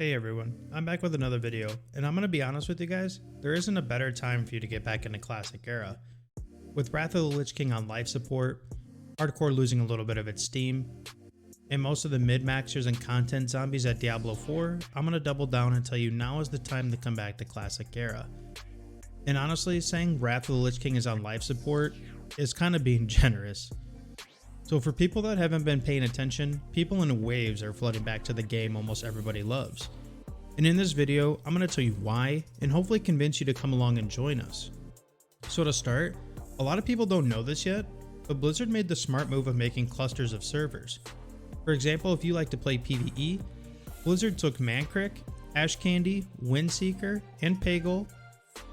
Hey everyone, I'm back with another video, and I'm gonna be honest with you guys, there isn't a better time for you to get back into Classic Era. With Wrath of the Lich King on life support, Hardcore losing a little bit of its steam, and most of the mid-maxers and content zombies at Diablo 4, I'm gonna double down and tell you now is the time to come back to Classic Era. And honestly, saying Wrath of the Lich King is on life support is kind of being generous. So for people that haven't been paying attention, people in waves are flooding back to the game almost everybody loves. And in this video, I'm going to tell you why and hopefully convince you to come along and join us. So to start, a lot of people don't know this yet, but Blizzard made the smart move of making clusters of servers. For example, if you like to play PvE, Blizzard took Mankrik, Ash Candy, Windseeker, and Pagel,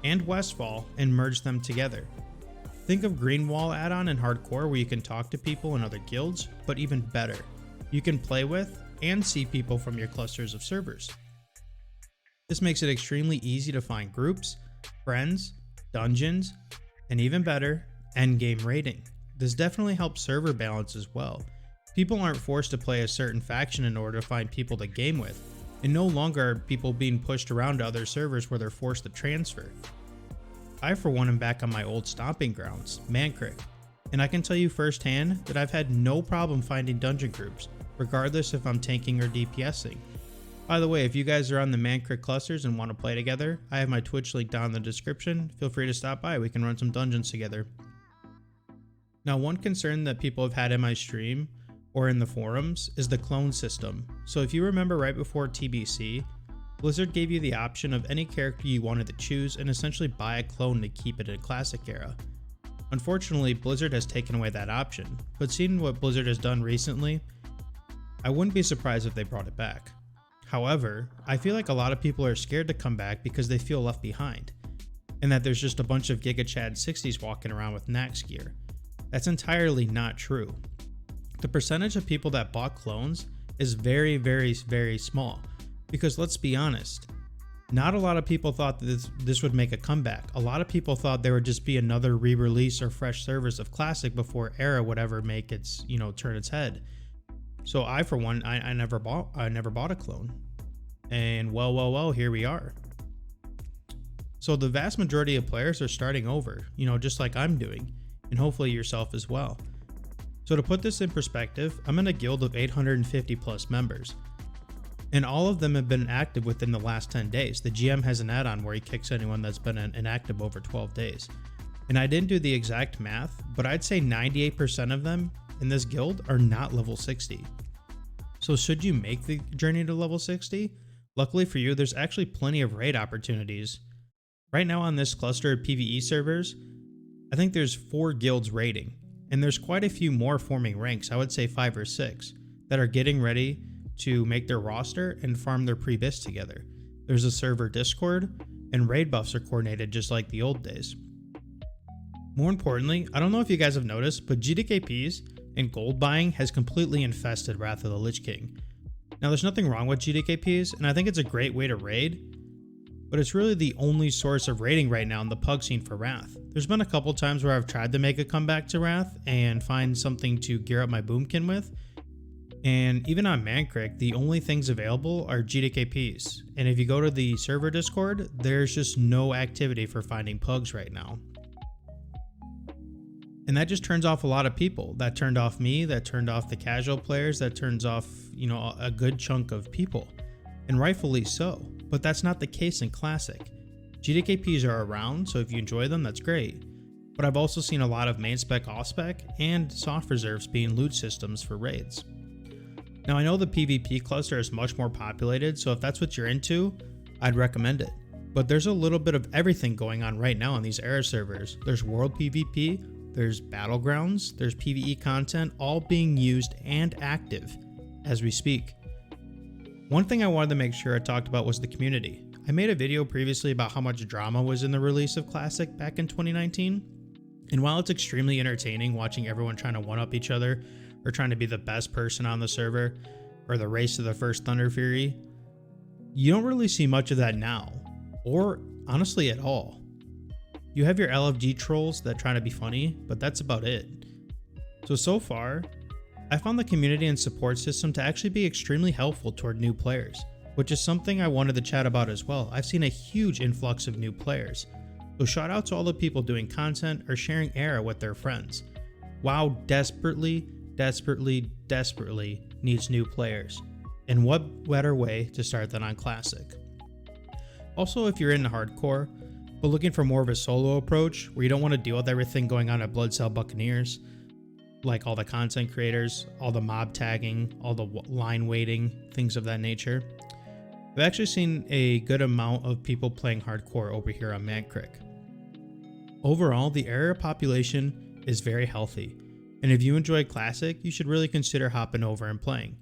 and Westfall and merged them together. Think of Greenwall add-on in Hardcore where you can talk to people in other guilds, but even better, you can play with and see people from your clusters of servers. This makes it extremely easy to find groups, friends, dungeons, and even better, endgame raiding. This definitely helps server balance as well. People aren't forced to play a certain faction in order to find people to game with, and no longer are people being pushed around to other servers where they're forced to transfer. I for one am back on my old stomping grounds, Mankrik, and I can tell you firsthand that I've had no problem finding dungeon groups, regardless if I'm tanking or DPSing. By the way, if you guys are on the Mankrik clusters and want to play together, I have my Twitch link down in the description. Feel free to stop by, we can run some dungeons together. Now, one concern that people have had in my stream or in the forums is the clone system. So if you remember right before TBC, Blizzard gave you the option of any character you wanted to choose and essentially buy a clone to keep it in Classic Era. Unfortunately, Blizzard has taken away that option, but seeing what Blizzard has done recently, I wouldn't be surprised if they brought it back. However, I feel like a lot of people are scared to come back because they feel left behind, and that there's just a bunch of Giga Chad 60s walking around with Nax gear. That's entirely not true. The percentage of people that bought clones is very, very, very small. Because let's be honest, not a lot of people thought that this would make a comeback. A lot of people thought there would just be another re-release or fresh service of Classic before Era would ever make its, turn its head. So I, for one, I never bought a clone. And well, here we are. So the vast majority of players are starting over, just like I'm doing, and hopefully yourself as well. So to put this in perspective, I'm in a guild of 850 plus members. And all of them have been active within the last 10 days. The GM has an add-on where he kicks anyone that's been inactive over 12 days. And I didn't do the exact math, but I'd say 98% of them in this guild are not level 60. So should you make the journey to level 60? Luckily for you, there's actually plenty of raid opportunities. Right now on this cluster of PvE servers, I think there's 4 guilds raiding. And there's quite a few more forming ranks, I would say 5 or 6, that are getting ready to make their roster and farm their pre-bis together. There's a server Discord, and raid buffs are coordinated just like the old days. More importantly, I don't know if you guys have noticed, but GDKPs and gold buying has completely infested Wrath of the Lich King. Now there's nothing wrong with GDKPs, and I think it's a great way to raid, but it's really the only source of raiding right now in the pug scene for Wrath. There's been a couple times where I've tried to make a comeback to Wrath and find something to gear up my boomkin with, and even on Mankrik, the only things available are GDKPs. And if you go to the server Discord, there's just no activity for finding pugs right now. And that just turns off a lot of people. That turned off me, that turned off the casual players, that turns off, a good chunk of people. And rightfully so. But that's not the case in Classic. GDKPs are around, so if you enjoy them, that's great. But I've also seen a lot of main spec, off spec, and soft reserves being loot systems for raids. Now I know the PvP cluster is much more populated, so if that's what you're into, I'd recommend it. But there's a little bit of everything going on right now on these era servers. There's world PvP, there's battlegrounds, there's PvE content, all being used and active as we speak. One thing I wanted to make sure I talked about was the community. I made a video previously about how much drama was in the release of Classic back in 2019. And while it's extremely entertaining watching everyone trying to one-up each other, or trying to be the best person on the server, or the race to the first Thunder Fury, you don't really see much of that now, or honestly at all. You have your LFG trolls that try to be funny, but that's about it. So far, I found the community and support system to actually be extremely helpful toward new players. which is something I wanted to chat about as well. I've seen a huge influx of new players. So shout out to all the people doing content or sharing era with their friends. WoW desperately needs new players. And what better way to start than on Classic? Also, if you're into hardcore, but looking for more of a solo approach where you don't want to deal with everything going on at Bloodcell Buccaneers, like all the content creators, all the mob tagging, all the line waiting, things of that nature, I've actually seen a good amount of people playing hardcore over here on Mancrick. Overall, the area population is very healthy, and if you enjoy Classic, you should really consider hopping over and playing.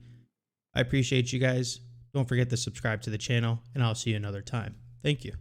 I appreciate you guys. Don't forget to subscribe to the channel, and I'll see you another time. Thank you.